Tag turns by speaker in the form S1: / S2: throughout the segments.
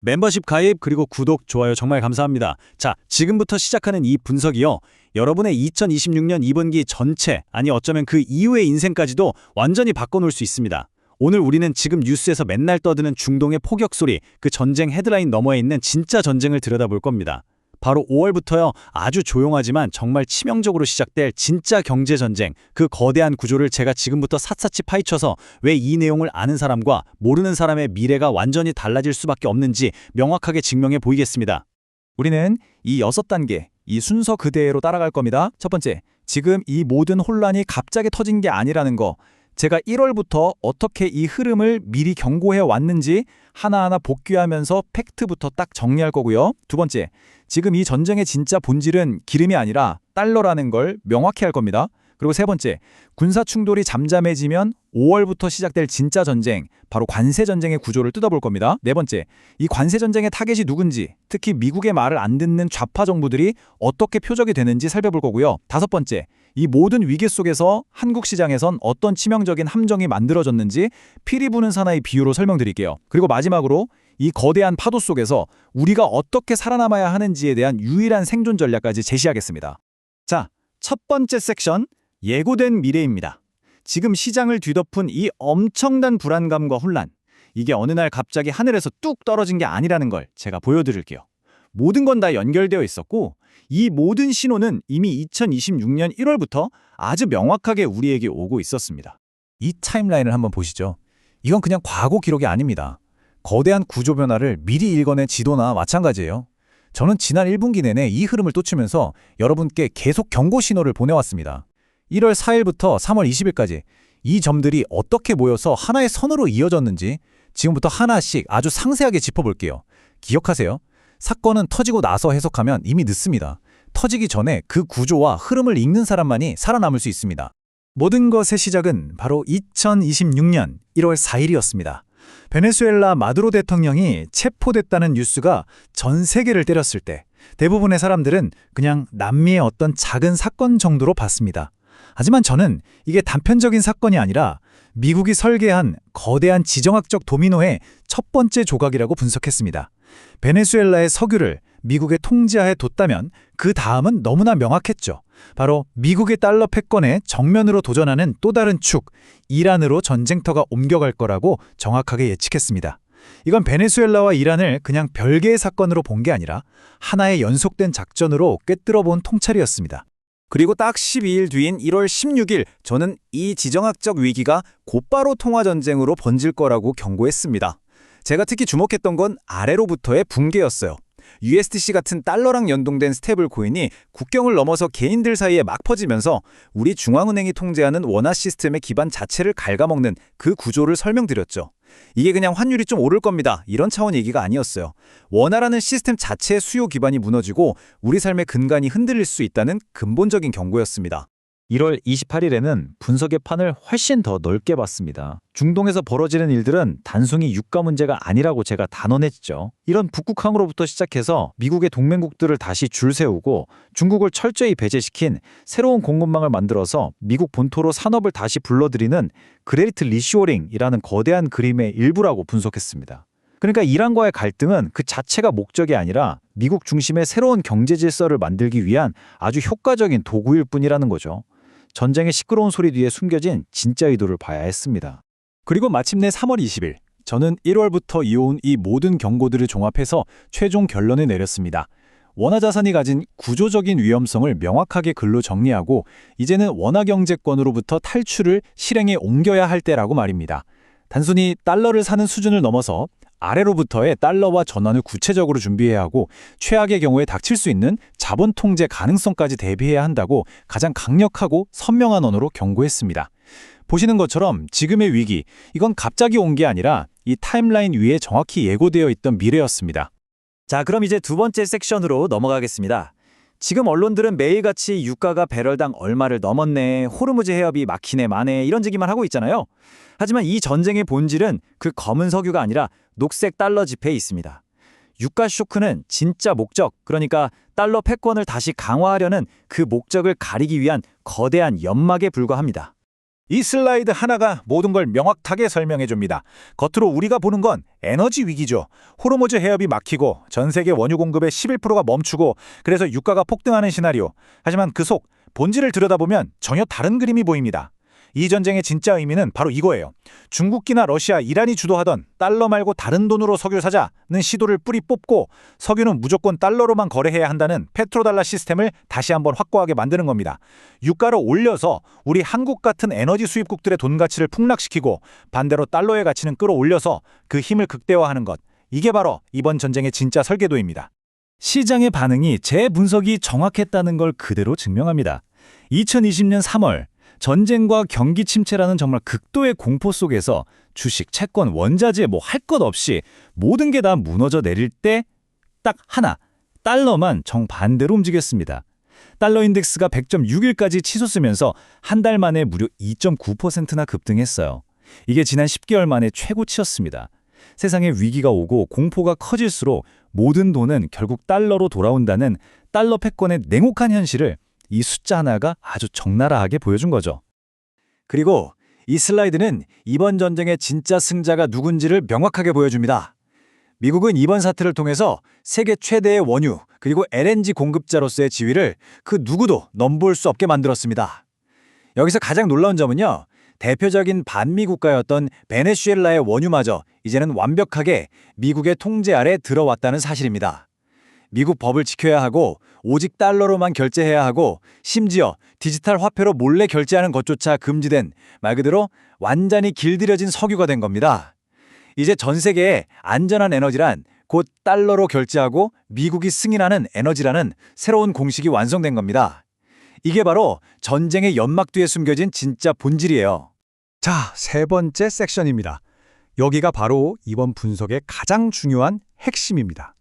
S1: 멤버십 가입 그리고 구독, 좋아요 정말 감사합니다. 자, 지금부터 시작하는 이 분석이요. 여러분의 2026년 2분기 전체, 아니 어쩌면 그 이후의 인생까지도 완전히 바꿔놓을 수 있습니다. 오늘 우리는 지금 뉴스에서 맨날 떠드는 중동의 포격 소리, 그 전쟁 헤드라인 너머에 있는 진짜 전쟁을 들여다볼 겁니다. 바로 5월부터요, 아주 조용하지만 정말 치명적으로 시작될 진짜 경제전쟁, 그 거대한 구조를 제가 지금부터 샅샅이 파헤쳐서 왜 이 내용을 아는 사람과 모르는 사람의 미래가 완전히 달라질 수밖에 없는지 명확하게 증명해 보이겠습니다.
S2: 우리는 이 6단계, 이 순서 그대로 따라갈 겁니다. 첫 번째, 지금 이 모든 혼란이 갑자기 터진 게 아니라는 거. 제가 1월부터 어떻게 이 흐름을 미리 경고해 왔는지 하나하나 복귀하면서 팩트부터 딱 정리할 거고요. 두 번째, 지금 이 전쟁의 진짜 본질은 기름이 아니라 달러라는 걸 명확히 할 겁니다. 그리고 세 번째, 군사 충돌이 잠잠해지면 5월부터 시작될 진짜 전쟁, 바로 관세 전쟁의 구조를 뜯어볼 겁니다. 네 번째, 이 관세 전쟁의 타겟이 누군지, 특히 미국의 말을 안 듣는 좌파 정부들이 어떻게 표적이 되는지 살펴볼 거고요. 다섯 번째, 이 모든 위기 속에서 한국 시장에선 어떤 치명적인 함정이 만들어졌는지 피리 부는 사나이 비유로 설명드릴게요. 그리고 마지막으로 이 거대한 파도 속에서 우리가 어떻게 살아남아야 하는지에 대한 유일한 생존 전략까지 제시하겠습니다. 자, 첫 번째 섹션, 예고된 미래입니다. 지금 시장을 뒤덮은 이 엄청난 불안감과 혼란, 이게 어느 날 갑자기 하늘에서 뚝 떨어진 게 아니라는 걸 제가 보여드릴게요. 모든 건 다 연결되어 있었고 이 모든 신호는 이미 2026년 1월부터 아주 명확하게 우리에게 오고 있었습니다. 이 타임라인을 한번 보시죠. 이건 그냥 과거 기록이 아닙니다. 거대한 구조 변화를 미리 읽어낸 지도나 마찬가지예요. 저는 지난 1분기 내내 이 흐름을 쫓으면서 여러분께 계속 경고 신호를 보내왔습니다. 1월 4일부터 3월 20일까지 이 점들이 어떻게 모여서 하나의 선으로 이어졌는지 지금부터 하나씩 아주 상세하게 짚어볼게요. 기억하세요. 사건은 터지고 나서 해석하면 이미 늦습니다. 터지기 전에 그 구조와 흐름을 읽는 사람만이 살아남을 수 있습니다. 모든 것의 시작은 바로 2026년 1월 4일이었습니다. 베네수엘라 마두로 대통령이 체포됐다는 뉴스가 전 세계를 때렸을 때 대부분의 사람들은 그냥 남미의 어떤 작은 사건 정도로 봤습니다. 하지만 저는 이게 단편적인 사건이 아니라 미국이 설계한 거대한 지정학적 도미노의 첫 번째 조각이라고 분석했습니다. 베네수엘라의 석유를 미국의 통제하에 뒀다면 그 다음은 너무나 명확했죠. 바로 미국의 달러 패권에 정면으로 도전하는 또 다른 축, 이란으로 전쟁터가 옮겨갈 거라고 정확하게 예측했습니다. 이건 베네수엘라와 이란을 그냥 별개의 사건으로 본 게 아니라 하나의 연속된 작전으로 꿰뚫어 본 통찰이었습니다. 그리고 딱 12일 뒤인 1월 16일 저는 이 지정학적 위기가 곧바로 통화전쟁으로 번질 거라고 경고했습니다. 제가 특히 주목했던 건 아래로부터의 붕괴였어요. USDC 같은 달러랑 연동된 스테이블 코인이 국경을 넘어서 개인들 사이에 막 퍼지면서 우리 중앙은행이 통제하는 원화 시스템의 기반 자체를 갉아먹는 그 구조를 설명드렸죠. 이게 그냥 환율이 좀 오를 겁니다. 이런 차원 얘기가 아니었어요. 원화라는 시스템 자체의 수요 기반이 무너지고 우리 삶의 근간이 흔들릴 수 있다는 근본적인 경고였습니다. 1월 28일에는 분석의 판을 훨씬 더 넓게 봤습니다. 중동에서 벌어지는 일들은 단순히 유가 문제가 아니라고 제가 단언했죠. 이런 북극항으로부터 시작해서 미국의 동맹국들을 다시 줄 세우고 중국을 철저히 배제시킨 새로운 공급망을 만들어서 미국 본토로 산업을 다시 불러들이는 그레이트 리쇼어링이라는 거대한 그림의 일부라고 분석했습니다. 그러니까 이란과의 갈등은 그 자체가 목적이 아니라 미국 중심의 새로운 경제 질서를 만들기 위한 아주 효과적인 도구일 뿐이라는 거죠. 전쟁의 시끄러운 소리 뒤에 숨겨진 진짜 의도를 봐야 했습니다. 그리고 마침내 3월 20일, 저는 1월부터 이어온 이 모든 경고들을 종합해서 최종 결론을 내렸습니다. 원화 자산이 가진 구조적인 위험성을 명확하게 글로 정리하고 이제는 원화 경제권으로부터 탈출을 실행에 옮겨야 할 때라고 말입니다. 단순히 달러를 사는 수준을 넘어서 아래로부터의 달러와 전환을 구체적으로 준비해야 하고 최악의 경우에 닥칠 수 있는 자본 통제 가능성까지 대비해야 한다고 가장 강력하고 선명한 언어로 경고했습니다. 보시는 것처럼 지금의 위기, 이건 갑자기 온 게 아니라 이 타임라인 위에 정확히 예고되어 있던 미래였습니다. 자, 그럼 이제 두 번째 섹션으로 넘어가겠습니다. 지금 언론들은 매일같이 유가가 배럴당 얼마를 넘었네, 호르무즈 해협이 막히네 마네 이런 얘기만 하고 있잖아요. 하지만 이 전쟁의 본질은 그 검은 석유가 아니라 녹색 달러 지폐에 있습니다. 유가 쇼크는 진짜 목적, 그러니까 달러 패권을 다시 강화하려는 그 목적을 가리기 위한 거대한 연막에 불과합니다. 이 슬라이드 하나가 모든 걸 명확하게 설명해 줍니다. 겉으로 우리가 보는 건 에너지 위기죠. 호르무즈 해협이 막히고 전 세계 원유 공급의 11%가 멈추고 그래서 유가가 폭등하는 시나리오. 하지만 그 속 본질을 들여다보면 전혀 다른 그림이 보입니다. 이 전쟁의 진짜 의미는 바로 이거예요. 중국이나 러시아, 이란이 주도하던 달러 말고 다른 돈으로 석유 사자는 시도를 뿌리 뽑고 석유는 무조건 달러로만 거래해야 한다는 페트로달러 시스템을 다시 한번 확고하게 만드는 겁니다. 유가를 올려서 우리 한국 같은 에너지 수입국들의 돈 가치를 폭락시키고 반대로 달러의 가치는 끌어올려서 그 힘을 극대화하는 것. 이게 바로 이번 전쟁의 진짜 설계도입니다.
S1: 시장의 반응이 제 분석이 정확했다는 걸 그대로 증명합니다. 2020년 3월 전쟁과 경기 침체라는 정말 극도의 공포 속에서 주식, 채권, 원자재 뭐 할 것 없이 모든 게 다 무너져 내릴 때 딱 하나, 달러만 정반대로 움직였습니다. 달러 인덱스가 100.6일까지 치솟으면서 한 달 만에 무려 2.9%나 급등했어요. 이게 지난 10개월 만에 최고치였습니다. 세상에 위기가 오고 공포가 커질수록 모든 돈은 결국 달러로 돌아온다는 달러 패권의 냉혹한 현실을 이 숫자 하나가 아주 적나라하게 보여준 거죠. 그리고 이 슬라이드는 이번 전쟁의 진짜 승자가 누군지를 명확하게 보여줍니다. 미국은 이번 사태를 통해서 세계 최대의 원유 그리고 LNG 공급자로서의 지위를 그 누구도 넘볼 수 없게 만들었습니다. 여기서 가장 놀라운 점은요. 대표적인 반미 국가였던 베네수엘라의 원유마저 이제는 완벽하게 미국의 통제 아래 들어왔다는 사실입니다. 미국 법을 지켜야 하고 오직 달러로만 결제해야 하고 심지어 디지털 화폐로 몰래 결제하는 것조차 금지된 말 그대로 완전히 길들여진 석유가 된 겁니다. 이제 전 세계에 안전한 에너지란 곧 달러로 결제하고 미국이 승인하는 에너지라는 새로운 공식이 완성된 겁니다. 이게 바로 전쟁의 연막 뒤에 숨겨진 진짜 본질이에요.
S3: 자, 세 번째 섹션입니다. 여기가 바로 이번 분석의 가장 중요한 핵심입니다.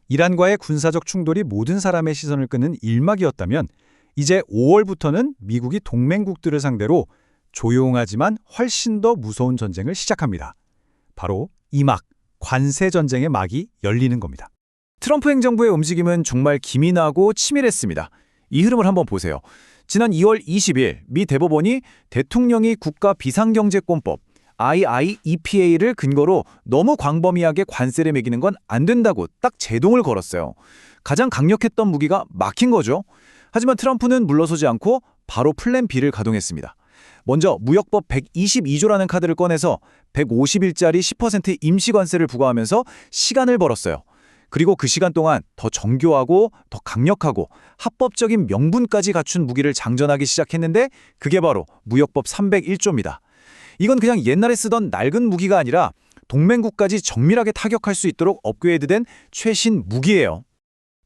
S3: 이란과의 군사적 충돌이 모든 사람의 시선을 끄는 일막이었다면 이제 5월부터는 미국이 동맹국들을 상대로 조용하지만 훨씬 더 무서운 전쟁을 시작합니다. 바로 이 막, 관세 전쟁의 막이 열리는 겁니다.
S2: 트럼프 행정부의 움직임은 정말 기민하고 치밀했습니다. 이 흐름을 한번 보세요. 지난 2월 20일 미 대법원이 대통령이 국가 비상경제권법 IIEPA를 근거로 너무 광범위하게 관세를 매기는 건 안 된다고 딱 제동을 걸었어요. 가장 강력했던 무기가 막힌 거죠. 하지만 트럼프는 물러서지 않고 바로 플랜 B를 가동했습니다. 먼저 무역법 122조라는 카드를 꺼내서 150일짜리 10% 임시관세를 부과하면서 시간을 벌었어요. 그리고 그 시간 동안 더 정교하고 더 강력하고 합법적인 명분까지 갖춘 무기를 장전하기 시작했는데 그게 바로 무역법 301조입니다. 이건 그냥 옛날에 쓰던 낡은 무기가 아니라 동맹국까지 정밀하게 타격할 수 있도록 업그레이드된 최신 무기예요.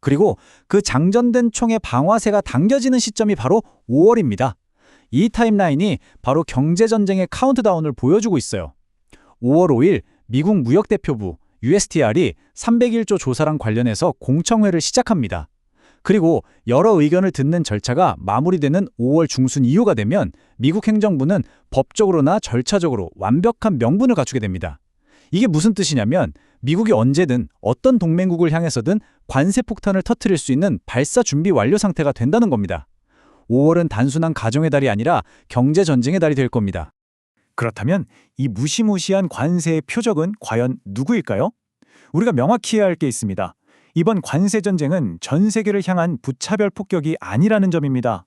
S1: 그리고 그 장전된 총의 방아쇠가 당겨지는 시점이 바로 5월입니다. 이 타임라인이 바로 경제전쟁의 카운트다운을 보여주고 있어요. 5월 5일 미국 무역대표부 USTR이 301조 조사랑 관련해서 공청회를 시작합니다. 그리고 여러 의견을 듣는 절차가 마무리되는 5월 중순 이후가 되면 미국 행정부는 법적으로나 절차적으로 완벽한 명분을 갖추게 됩니다. 이게 무슨 뜻이냐면 미국이 언제든 어떤 동맹국을 향해서든 관세 폭탄을 터뜨릴 수 있는 발사 준비 완료 상태가 된다는 겁니다. 5월은 단순한 가정의 달이 아니라 경제전쟁의 달이 될 겁니다.
S2: 그렇다면 이 무시무시한 관세의 표적은 과연 누구일까요? 우리가 명확히 해야 할 게 있습니다. 이번 관세 전쟁은 전 세계를 향한 무차별 폭격이 아니라는 점입니다.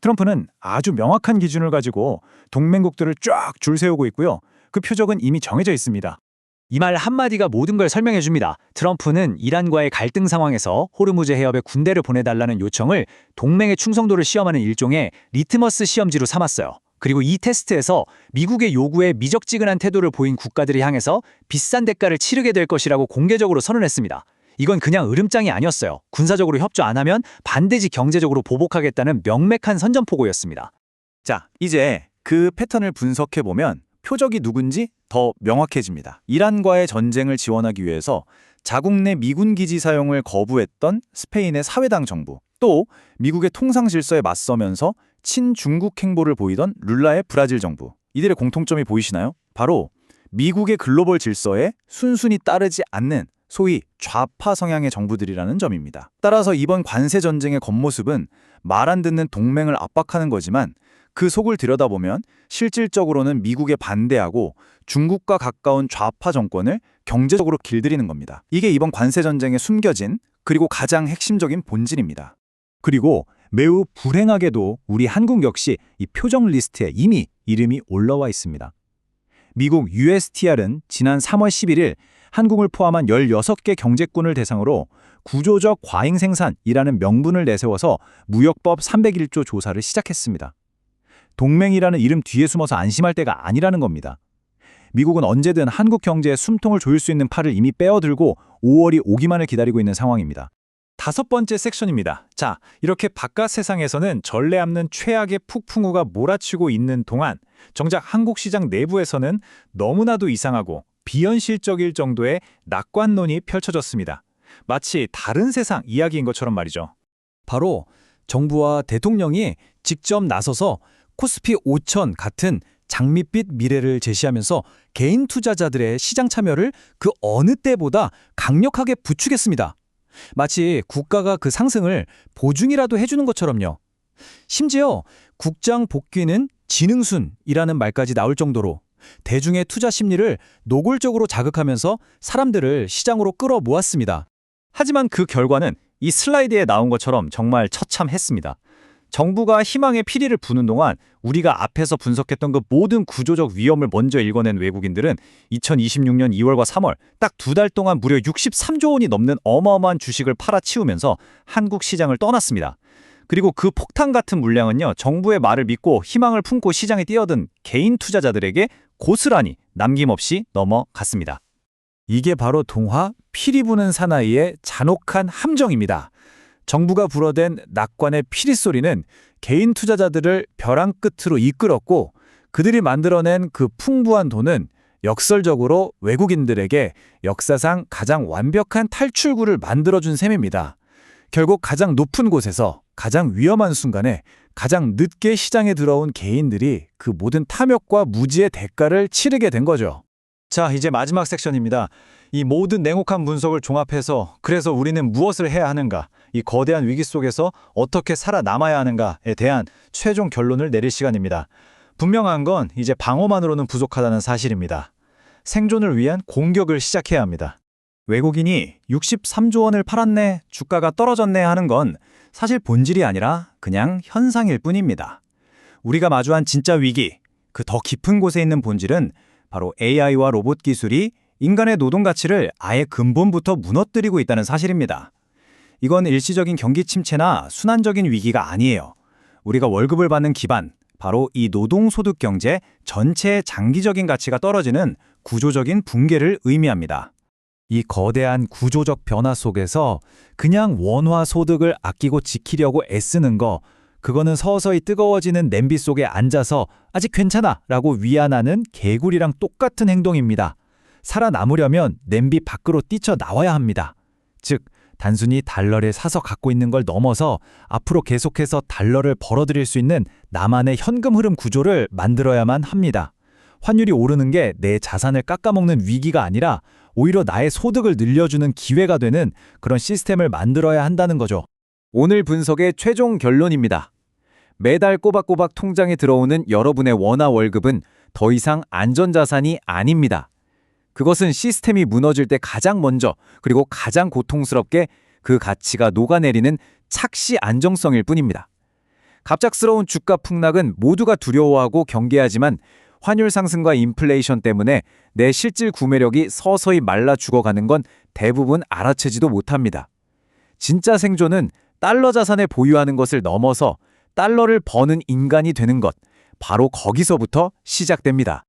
S2: 트럼프는 아주 명확한 기준을 가지고 동맹국들을 쫙 줄 세우고 있고요. 그 표적은 이미 정해져 있습니다.
S1: 이 말 한마디가 모든 걸 설명해 줍니다. 트럼프는 이란과의 갈등 상황에서 호르무즈 해협에 군대를 보내달라는 요청을 동맹의 충성도를 시험하는 일종의 리트머스 시험지로 삼았어요. 그리고 이 테스트에서 미국의 요구에 미적지근한 태도를 보인 국가들을 향해서 비싼 대가를 치르게 될 것이라고 공개적으로 선언했습니다. 이건 그냥 으름장이 아니었어요. 군사적으로 협조 안 하면 반드시 경제적으로 보복하겠다는 명백한 선전포고였습니다.
S2: 자, 이제 그 패턴을 분석해보면 표적이 누군지 더 명확해집니다. 이란과의 전쟁을 지원하기 위해서 자국 내 미군 기지 사용을 거부했던 스페인의 사회당 정부, 또 미국의 통상 질서에 맞서면서 친중국 행보를 보이던 룰라의 브라질 정부. 이들의 공통점이 보이시나요? 바로 미국의 글로벌 질서에 순순히 따르지 않는 소위 좌파 성향의 정부들이라는 점입니다. 따라서 이번 관세 전쟁의 겉모습은 말 안 듣는 동맹을 압박하는 거지만 그 속을 들여다보면 실질적으로는 미국에 반대하고 중국과 가까운 좌파 정권을 경제적으로 길들이는 겁니다. 이게 이번 관세 전쟁에 숨겨진 그리고 가장 핵심적인 본질입니다.
S1: 그리고 매우 불행하게도 우리 한국 역시 이 표적 리스트에 이미 이름이 올라와 있습니다. 미국 USTR은 지난 3월 11일 한국을 포함한 16개 경제권을 대상으로 구조적 과잉 생산이라는 명분을 내세워서 무역법 301조 조사를 시작했습니다. 동맹이라는 이름 뒤에 숨어서 안심할 때가 아니라는 겁니다. 미국은 언제든 한국 경제에 숨통을 조일 수 있는 팔을 이미 빼어들고 5월이 오기만을 기다리고 있는 상황입니다.
S2: 5번째 섹션입니다. 자, 이렇게 바깥 세상에서는 전례 없는 최악의 폭풍우가 몰아치고 있는 동안 정작 한국 시장 내부에서는 너무나도 이상하고 비현실적일 정도의 낙관론이 펼쳐졌습니다. 마치 다른 세상 이야기인 것처럼 말이죠.
S1: 바로 정부와 대통령이 직접 나서서 코스피 5000 같은 장밋빛 미래를 제시하면서 개인 투자자들의 시장 참여를 그 어느 때보다 강력하게 부추겼습니다. 마치 국가가 그 상승을 보증이라도 해주는 것처럼요. 심지어 국장 복귀는 지능순이라는 말까지 나올 정도로 대중의 투자 심리를 노골적으로 자극하면서 사람들을 시장으로 끌어모았습니다.
S2: 하지만 그 결과는 이 슬라이드에 나온 것처럼 정말 처참했습니다. 정부가 희망의 피리를 부는 동안 우리가 앞에서 분석했던 그 모든 구조적 위험을 먼저 읽어낸 외국인들은 2026년 2월과 3월 딱 2달 동안 무려 63조 원이 넘는 어마어마한 주식을 팔아치우면서 한국 시장을 떠났습니다. 그리고 그 폭탄 같은 물량은요, 정부의 말을 믿고 희망을 품고 시장에 뛰어든 개인 투자자들에게 고스란히 남김없이 넘어갔습니다.
S1: 이게 바로 동화 피리 부는 사나이의 잔혹한 함정입니다. 정부가 불어댄 낙관의 피리 소리는 개인 투자자들을 벼랑 끝으로 이끌었고 그들이 만들어낸 그 풍부한 돈은 역설적으로 외국인들에게 역사상 가장 완벽한 탈출구를 만들어준 셈입니다. 결국 가장 높은 곳에서 가장 위험한 순간에 가장 늦게 시장에 들어온 개인들이 그 모든 탐욕과 무지의 대가를 치르게 된 거죠.
S3: 자, 이제 마지막 섹션입니다. 이 모든 냉혹한 분석을 종합해서 그래서 우리는 무엇을 해야 하는가, 이 거대한 위기 속에서 어떻게 살아남아야 하는가에 대한 최종 결론을 내릴 시간입니다. 분명한 건 이제 방어만으로는 부족하다는 사실입니다. 생존을 위한 공격을 시작해야 합니다.
S2: 외국인이 63조 원을 팔았네, 주가가 떨어졌네 하는 건 사실 본질이 아니라 그냥 현상일 뿐입니다. 우리가 마주한 진짜 위기, 그 더 깊은 곳에 있는 본질은 바로 AI와 로봇 기술이 인간의 노동 가치를 아예 근본부터 무너뜨리고 있다는 사실입니다. 이건 일시적인 경기 침체나 순환적인 위기가 아니에요. 우리가 월급을 받는 기반, 바로 이 노동소득 경제 전체의 장기적인 가치가 떨어지는 구조적인 붕괴를 의미합니다.
S1: 이 거대한 구조적 변화 속에서 그냥 원화 소득을 아끼고 지키려고 애쓰는 거, 그거는 서서히 뜨거워지는 냄비 속에 앉아서 아직 괜찮아 라고 위안하는 개구리랑 똑같은 행동입니다. 살아남으려면 냄비 밖으로 뛰쳐나와야 합니다. 즉, 단순히 달러를 사서 갖고 있는 걸 넘어서 앞으로 계속해서 달러를 벌어들일 수 있는 나만의 현금 흐름 구조를 만들어야만 합니다. 환율이 오르는 게 내 자산을 깎아먹는 위기가 아니라 오히려 나의 소득을 늘려주는 기회가 되는 그런 시스템을 만들어야 한다는 거죠.
S2: 오늘 분석의 최종 결론입니다. 매달 꼬박꼬박 통장에 들어오는 여러분의 원화 월급은 더 이상 안전자산이 아닙니다. 그것은 시스템이 무너질 때 가장 먼저 그리고 가장 고통스럽게 그 가치가 녹아내리는 착시 안정성일 뿐입니다. 갑작스러운 주가 폭락은 모두가 두려워하고 경계하지만 환율 상승과 인플레이션 때문에 내 실질 구매력이 서서히 말라 죽어가는 건 대부분 알아채지도 못합니다. 진짜 생존은 달러 자산을 보유하는 것을 넘어서 달러를 버는 인간이 되는 것, 바로 거기서부터 시작됩니다.